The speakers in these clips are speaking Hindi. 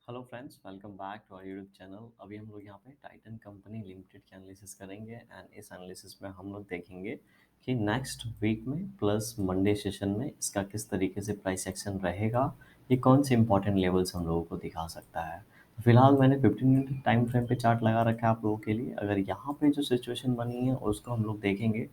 Hello friends, welcome back to our YouTube channel. अभी हम लोग यहाँ पे टाइटन कंपनी लिमिटेड की एनालिसिस करेंगे एंड इस एनालिसिस में हम लोग देखेंगे कि नेक्स्ट वीक में प्लस मंडे सेशन में इसका किस तरीके से प्राइस एक्शन रहेगा, ये कौन से इंपॉर्टेंट लेवल्स हम लोगों को दिखा सकता है। तो फिलहाल मैंने 15 मिनट टाइम फ्रेम पे चार्ट लगा रखा है आप लोगों के लिए। अगर यहाँ पे जो सिचुएशन बनी है उसको हम लोग देखेंगे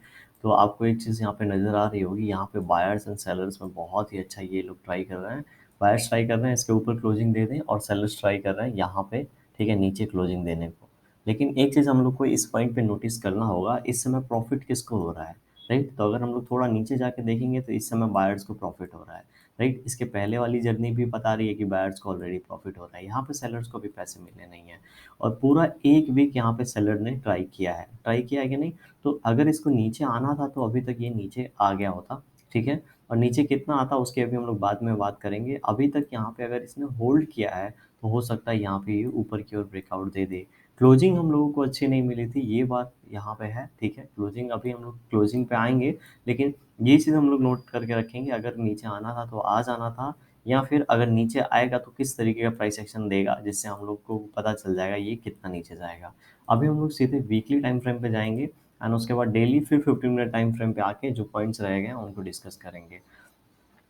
तो आपको एक चीज़ यहाँ पे नज़र आ रही होगी। यहाँ पे बायर्स एंड सेलर्स में बहुत ही अच्छा ये लोग ट्राई कर रहे हैं। बायर्स ट्राई कर रहे हैं इसके ऊपर क्लोजिंग दे दें और सेलर्स ट्राई कर रहे हैं यहाँ पे, ठीक है, नीचे क्लोजिंग देने को। लेकिन एक चीज़ हम लोग को इस पॉइंट पे नोटिस करना होगा, इस समय प्रॉफिट किसको हो रहा है, राइट। तो अगर हम लोग थोड़ा नीचे जाके देखेंगे तो इस समय बायर्स को प्रॉफिट हो रहा है, राइट। इसके पहले वाली जर्नी भी बता रही है कि बायर्स को ऑलरेडी प्रॉफिट हो रहा है, यहाँ पे सेलर्स को भी पैसे मिलने नहीं है। और पूरा एक वीक यहाँ पे सेलर ने ट्राई किया है कि नहीं। तो अगर इसको नीचे आना था तो अभी तक ये नीचे आ गया होता, ठीक है। और नीचे कितना आता उसके अभी हम लोग बाद में बात करेंगे। अभी तक यहाँ पे अगर इसने होल्ड किया है तो हो सकता है यहाँ पे ये ऊपर की ओर ब्रेकआउट दे दे। क्लोजिंग हम लोगों को अच्छी नहीं मिली थी, ये बात यहाँ पे है, ठीक है। क्लोजिंग अभी हम लोग क्लोजिंग पे आएंगे, लेकिन ये चीज़ हम लोग नोट करके रखेंगे, अगर नीचे आना था तो आ जाना था, या फिर अगर नीचे आएगा तो किस तरीके का प्राइस एक्शन देगा, जिससे हम लोग को पता चल जाएगा ये कितना नीचे जाएगा। अभी हम लोग सीधे वीकली टाइम फ्रेम पे जाएंगे एंड उसके बाद डेली फिर 15 मिनट टाइम फ्रेम पे आके जो पॉइंट्स रह गए हैं उनको डिस्कस करेंगे।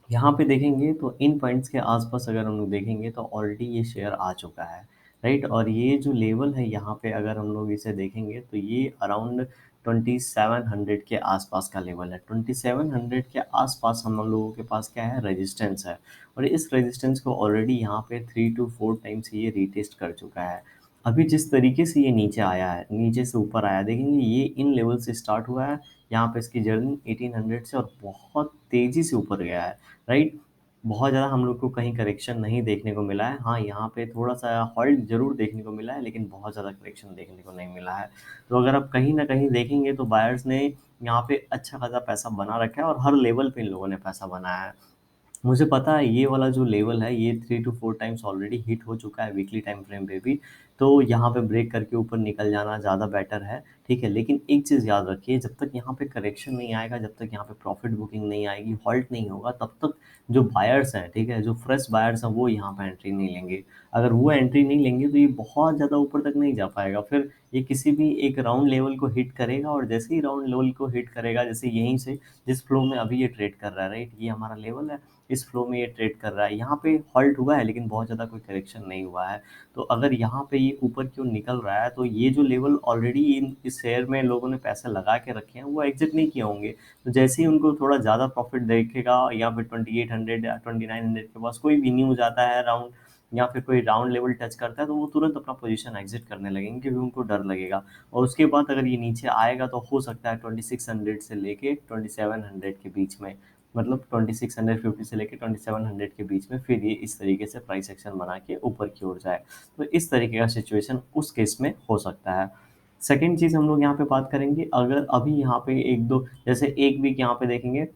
यहाँ पे देखेंगे तो इन पॉइंट्स के आसपास अगर हम लोग देखेंगे तो ऑलरेडी ये शेयर आ चुका है, राइट। और ये जो लेवल है यहाँ पे अगर हम लोग इसे देखेंगे तो ये अराउंड 2700 के आसपास का लेवल है। 2700 के आसपास हम लोगों के पास क्या है, रेजिस्टेंस है। और इस रेजिस्टेंस को ऑलरेडी यहाँ पे 3 to 4 टाइम्स ये रीटेस्ट कर चुका है। अभी जिस तरीके से ये नीचे आया है, नीचे से ऊपर आया, देखेंगे ये इन लेवल से स्टार्ट हुआ है। यहाँ पे इसकी जर्नी 1800 से और बहुत तेज़ी से ऊपर गया है, राइट। बहुत ज़्यादा हम लोग को कहीं करेक्शन नहीं देखने को मिला है। हाँ, यहाँ पे थोड़ा-सा हॉल्ट ज़रूर देखने को मिला है, लेकिन बहुत ज़्यादा करेक्शन देखने को नहीं मिला है। तो अगर आप कहीं न कहीं देखेंगे तो बायर्स ने यहाँ पे अच्छा खासा पैसा बना रखा है और हर लेवल पे इन लोगों ने पैसा बनाया है। मुझे पता है ये वाला जो लेवल है ये 3 to 4 टाइम्स ऑलरेडी हिट हो चुका है वीकली टाइम फ्रेम पे भी। तो यहाँ पे ब्रेक करके ऊपर निकल जाना ज़्यादा बेटर है, ठीक है। लेकिन एक चीज़ याद रखिए, जब तक यहाँ पे करेक्शन नहीं आएगा, जब तक यहाँ पे प्रॉफिट बुकिंग नहीं आएगी, हॉल्ट नहीं होगा, तब तक जो बायर्स हैं, ठीक है, जो फ्रेश बायर्स हैं वो यहाँ पे एंट्री नहीं लेंगे। अगर वो एंट्री नहीं लेंगे तो ये बहुत ज़्यादा ऊपर तक नहीं जा पाएगा। फिर ये किसी भी एक राउंड लेवल को हिट करेगा और जैसे ही राउंड लेवल को हिट करेगा, जैसे यहीं से जिस फ्लो में अभी ये ट्रेड कर रहा है, राइट, ये हमारा लेवल है, इस फ्लो में ये ट्रेड कर रहा है। यहाँ पे हॉल्ट हुआ है लेकिन बहुत ज़्यादा कोई करेक्शन नहीं हुआ है। तो अगर यहाँ पे ये ऊपर की ओर निकल रहा है तो ये जो लेवल ऑलरेडी इन इस शेयर में लोगों ने पैसे लगा के रखे हैं वो एग्जिट नहीं किए होंगे। तो जैसे ही उनको थोड़ा ज़्यादा प्रॉफिट देखेगा या फिर 2800 या 2900 के पास कोई भी न्यूज़ आता है राउंड, या फिर कोई राउंड लेवल टच करता है, तो वो तुरंत अपना पोजीशन एग्जिट करने लगेंगे क्योंकि उनको डर लगेगा। और उसके बाद अगर ये नीचे आएगा तो हो सकता है 2600 से लेके 2700 के बीच में, मतलब 2650 से लेके 2700 के बीच में फिर ये इस तरीके से प्राइस एक्शन बना के ऊपर की ओर जाए। तो इस तरीके का सिचुएशन उस केस में हो सकता है। सेकंड चीज़ हम लोग यहाँ पे बात करेंगे, अगर अभी यहाँ पे एक दो जैसे एक वीक यहाँ पे देखेंगे,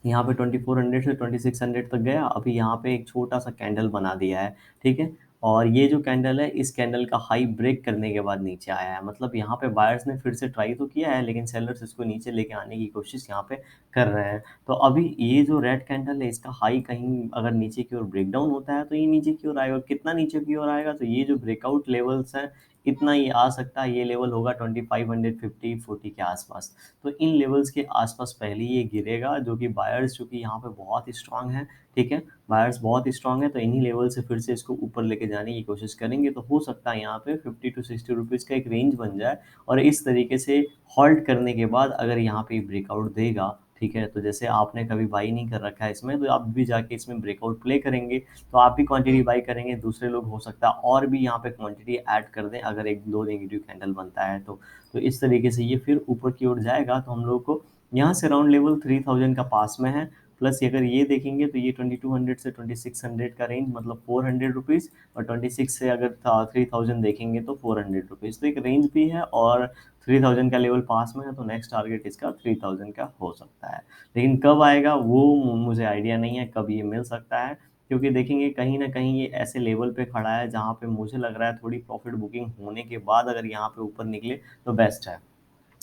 यहाँ पे 2400 से 2600 तक गया, अभी यहाँ पे एक छोटा-सा कैंडल बना दिया है, ठीक है? और ये जो कैंडल है, इस कैंडल का हाई ब्रेक करने के बाद नीचे आया है। मतलब यहाँ पे बायर्स ने फिर से ट्राई तो किया है, लेकिन सेलर्स इसको नीचे लेके आने की कोशिश यहाँ पे कर रहे हैं। तो अभी ये जो रेड कैंडल है, इसका हाई कहीं अगर नीचे की ओर ब्रेकडाउन होता है, तो ये नीचे की ओर आएगा। और कितना नीचे की ओर आएगा? तो ये जो ब्रेकआउट लेवल्स हैं, इतना ये आ सकता है। ये लेवल होगा 2550-40 के आसपास। तो इन लेवल्स के आसपास पहले ये गिरेगा, जो कि बायर्स चूँकि यहाँ पे बहुत स्ट्रॉन्ग हैं, ठीक है? बायर्स बहुत स्ट्रॉन्ग है, तो इन्हीं लेवल से फिर से इसको ऊपर लेके जाने की कोशिश करेंगे। तो हो सकता है यहाँ पे 50 टू 60 रुपीज़ का एक रेंज बन जाए और इस तरीके से हॉल्ट करने के बाद अगर यहाँ पे ब्रेकआउट देगा, ठीक है? तो जैसे आपने कभी बाई नहीं कर रखा है इसमें, तो आप भी जाके इसमें ब्रेकआउट प्ले करेंगे, तो आप भी क्वांटिटी बाई करेंगे, दूसरे लोग हो सकता है और भी यहाँ पे क्वांटिटी ऐड कर दें अगर 1-2 नेगेटिव कैंडल बनता है तो। तो इस तरीके से ये फिर ऊपर की ओर जाएगा, तो हम लोगों को यहाँ से राउंड लेवल 3000 का पास में है। प्लस अगर ये देखेंगे तो ये 2200 से 2600 का रेंज, मतलब 400 रुपीज़, और 26 से अगर 3000 देखेंगे तो 400 रुपीज़। तो एक रेंज भी है और 3000 का लेवल पास में है, तो नेक्स्ट टारगेट इसका 3000 का हो सकता है। लेकिन कब आएगा वो मुझे आइडिया नहीं है, कब ये मिल सकता है, क्योंकि देखेंगे कहीं न कहीं ये ऐसे लेवल पे खड़ा है जहाँ पे मुझे लग रहा है थोड़ी प्रॉफिट बुकिंग होने के बाद अगर यहाँ पे ऊपर निकले तो बेस्ट है।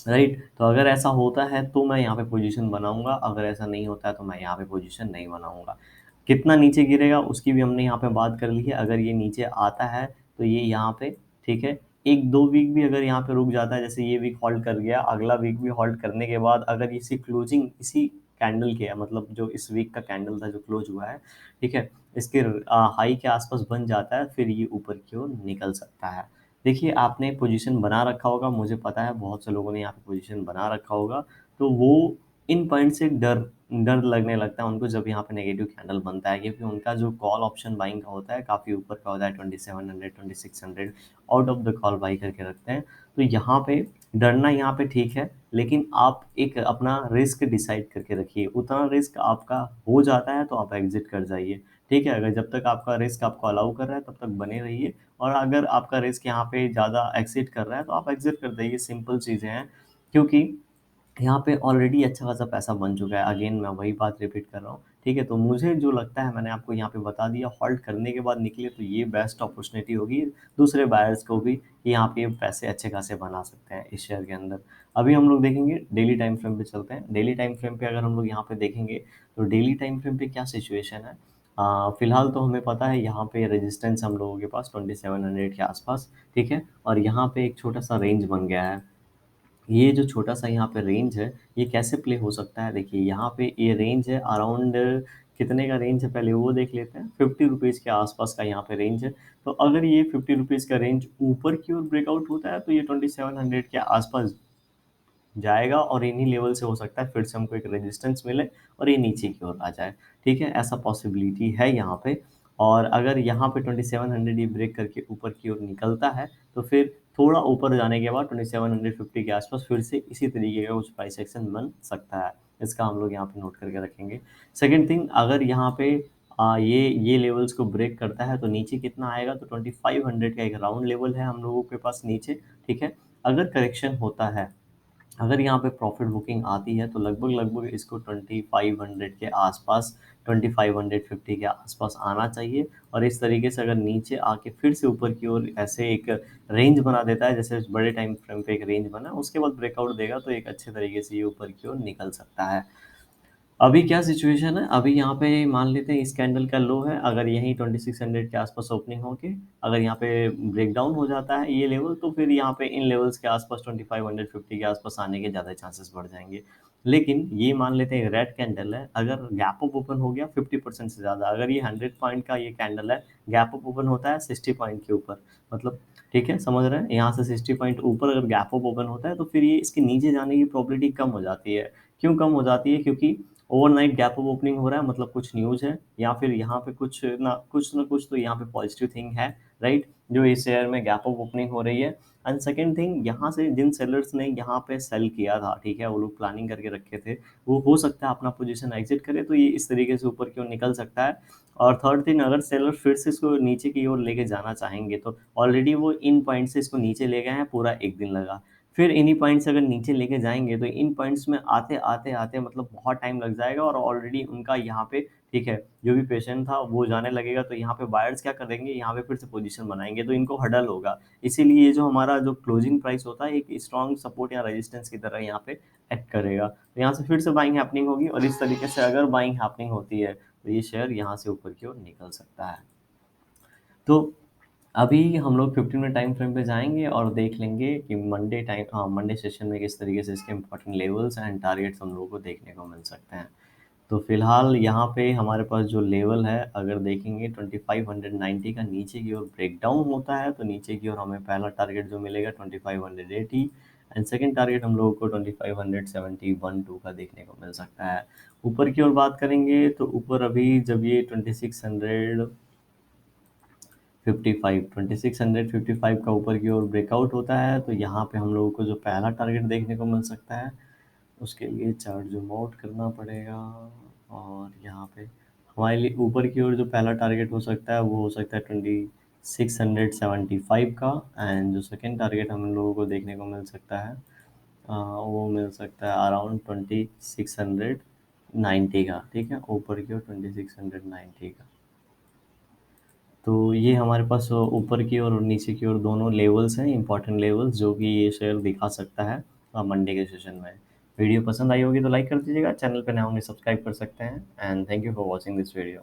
राइट? तो अगर ऐसा होता है तो मैं यहाँ पे पोजीशन बनाऊँगा, अगर ऐसा नहीं होता है तो मैं यहाँ पे पोजीशन नहीं बनाऊँगा। कितना नीचे गिरेगा उसकी भी हमने यहाँ पे बात कर ली है। अगर ये नीचे आता है तो ये यहाँ पे, ठीक है, 1-2 वीक भी अगर यहाँ पे रुक जाता है, जैसे ये वीक होल्ड कर गया, अगला वीक भी होल्ड करने के बाद अगर इसी क्लोजिंग इसी कैंडल के, मतलब जो इस वीक का कैंडल था जो क्लोज हुआ है, ठीक है, इसके हाई के आसपास बन जाता है, फिर ये ऊपर की ओर निकल सकता है। देखिए आपने पोजीशन बना रखा होगा, मुझे पता है बहुत से लोगों ने यहाँ पे पोजीशन बना रखा होगा, तो वो इन पॉइंट से डर डर लगने लगता है उनको जब यहाँ पे नेगेटिव कैंडल बनता है, क्योंकि उनका जो कॉल ऑप्शन बाइंग का होता है काफ़ी ऊपर का होता है, 2700 2600 out of the call by करके रखते हैं। तो यहाँ पे डरना यहाँ पे ठीक है, लेकिन आप एक अपना रिस्क डिसाइड करके रखिए, उतना रिस्क आपका हो जाता है तो आप एग्जिट कर जाइए, ठीक है। अगर जब तक आपका रिस्क आपको अलाउ कर रहा है तब तक बने रहिए, और अगर आपका रिस्क यहाँ पे ज़्यादा एक्सीड कर रहा है तो आप एग्जिट कर दीजिए, सिंपल चीज़ें हैं। क्योंकि यहाँ पे ऑलरेडी अच्छा खासा पैसा बन चुका है। अगेन मैं वही बात रिपीट कर रहा हूँ, ठीक है? तो मुझे जो लगता है मैंने आपको यहाँ पे बता दिया, होल्ड करने के बाद निकले तो ये बेस्ट अपॉर्चुनिटी होगी दूसरे बायर्स को भी कि यहाँ पे पैसे अच्छे खासे बना सकते हैं इस शेयर के अंदर। अभी हम लोग देखेंगे डेली टाइम फ्रेम पे चलते हैं। डेली टाइम फ्रेम पे अगर हम लोग यहाँ पे देखेंगे तो डेली टाइम फ्रेम पे क्या सिचुएशन है? फिलहाल तो हमें पता है यहाँ पे रेजिस्टेंस हम लोगों के पास 2700 के आसपास, ठीक है? और यहाँ पे एक छोटा सा रेंज बन गया है। ये जो छोटा-सा यहाँ पे रेंज है, ये कैसे प्ले हो सकता है? देखिए यहाँ पे ये रेंज है अराउंड, कितने का रेंज है पहले वो देख लेते हैं। ₹50 के आसपास का यहाँ पे रेंज है। तो अगर ये ₹50 का रेंज ऊपर की ओर ब्रेकआउट होता है तो ये 2700 के आसपास जाएगा, और इन्हीं लेवल से हो सकता है फिर से हमको एक रेजिस्टेंस मिले और ये नीचे की ओर आ जाए, ठीक है? ऐसा पॉसिबिलिटी है यहाँ पे। और अगर यहाँ पे 2700 ये ब्रेक करके ऊपर की ओर निकलता है, तो फिर थोड़ा ऊपर जाने के बाद 2750 के आसपास फिर से इसी तरीके का कुछ प्राइस एक्शन बन सकता है। इसका हम लोग यहाँ पे नोट करके रखेंगे। सेकंड थिंग, अगर यहाँ पे ये लेवल्स को ब्रेक करता है तो नीचे कितना आएगा, तो 2500 का एक राउंड लेवल है हम लोगों के पास नीचे, ठीक है? अगर करेक्शन होता है, अगर यहाँ पे प्रॉफिट बुकिंग आती है तो लगभग-लगभग इसको 2500 के आसपास, 2550 के आसपास आना चाहिए, और इस तरीके से अगर नीचे आके फिर से ऊपर की ओर ऐसे एक रेंज बना देता है, जैसे बड़े टाइम फ्रेम पे एक रेंज बना, उसके बाद ब्रेकआउट देगा तो एक अच्छे तरीके से ये ऊपर की ओर निकल सकता है। अभी क्या सिचुएशन है, अभी यहाँ पे मान लेते हैं इस कैंडल का लो है, अगर यहीं 2600 के आसपास ओपनिंग होके अगर यहाँ पे ब्रेकडाउन हो जाता है ये लेवल, तो फिर यहाँ पे इन लेवल्स के आसपास 2550 के आसपास आने के ज़्यादा चांसेस बढ़ जाएंगे। लेकिन ये मान लेते हैं रेड कैंडल है, अगर गैप अप ओपन हो गया 50% से ज़्यादा, अगर ये 100 पॉइंट का ये कैंडल है, गैप अप ओपन होता है 60 पॉइंट के ऊपर, मतलब ठीक है, समझ रहे हैं, यहाँ से 60 पॉइंट ऊपर अगर गैप अप ओपन होता है तो फिर ये इसके नीचे जाने की प्रोबेबिलिटी कम हो जाती है। क्यों कम हो जाती है? क्योंकि ओवरनाइट गैप अप ओपनिंग हो रहा है, मतलब कुछ न्यूज़ है, या फिर यहाँ पे कुछ ना कुछ तो यहाँ पे पॉजिटिव थिंग है, राइट? जो इस शेयर में गैप अप ओपनिंग हो रही है। एंड सेकंड थिंग, यहाँ से जिन सेलर्स ने यहाँ पे सेल किया था, ठीक है, वो लोग प्लानिंग करके रखे थे, वो हो सकता है अपना पोजीशन एग्जिट करे, तो ये इस तरीके से ऊपर की ओर निकल सकता है। और थर्ड थिंग, अगर सेलर फिर से इसको नीचे की ओर लेके जाना चाहेंगे तो ऑलरेडी वो इन पॉइंट से इसको नीचे ले गए हैं, पूरा एक दिन लगा। फिर इन्हीं पॉइंट्स अगर नीचे लेके जाएँगे तो इन पॉइंट्स में आते-आते मतलब बहुत टाइम लग जाएगा, और ऑलरेडी उनका यहाँ पे, ठीक है, जो भी पेशेंट था वो जाने लगेगा, तो यहाँ पे बायर्स क्या करेंगे, यहाँ पे फिर से पोजीशन बनाएँगे तो इनको हडल होगा। इसीलिए ये जो हमारा जो क्लोजिंग प्राइस होता है एक स्ट्रॉन्ग सपोर्ट या रेजिस्टेंस की तरह यहाँ पे एक्ट करेगा। तो यहाँ से फिर से बाइंग हैपनिंग होगी, और इस तरीके से अगर बाइंग हैपनिंग होती है तो ये शेयर यहाँ से ऊपर की ओर निकल सकता है। तो अभी हम लोग 15 मिनट टाइम फ्रेम पे जाएँगे और देख लेंगे कि मंडे सेशन में किस तरीके से इसके इम्पोर्टेंट लेवल्स एंड टारगेट्स हम लोगों को देखने को मिल सकते हैं। तो फिलहाल यहाँ पे हमारे पास जो लेवल है, अगर देखेंगे 2590 का नीचे की ओर ब्रेकडाउन होता है तो नीचे की ओर हमें पहला टारगेट जो मिलेगा 2580, एंड सेकंड टारगेट हम लोगों को 2571-2 का देखने को मिल सकता है। ऊपर की ओर बात करेंगे तो ऊपर अभी जब ये 2655 का ऊपर की ओर ब्रेकआउट होता है तो यहाँ पे हम लोगों को जो पहला टारगेट देखने को मिल सकता है, उसके लिए चार्ट ज़ूम आउट करना पड़ेगा, और यहाँ पे हमारे लिए ऊपर की ओर जो पहला टारगेट हो सकता है वो हो सकता है 2675 का, एंड जो सेकंड टारगेट हम लोगों को देखने को मिल सकता है वो मिल सकता है अराउंड 2690 का, ठीक है, ऊपर की ओर 2690 का। तो ये हमारे पास ऊपर की ओर और नीचे की ओर दोनों लेवल्स हैं, इंपॉर्टेंट लेवल्स, जो कि ये शेयर दिखा सकता है मंडे के सेशन में। वीडियो पसंद आई होगी तो लाइक कर दीजिएगा, चैनल पे नए होंगे सब्सक्राइब कर सकते हैं, and thank you for watching this video.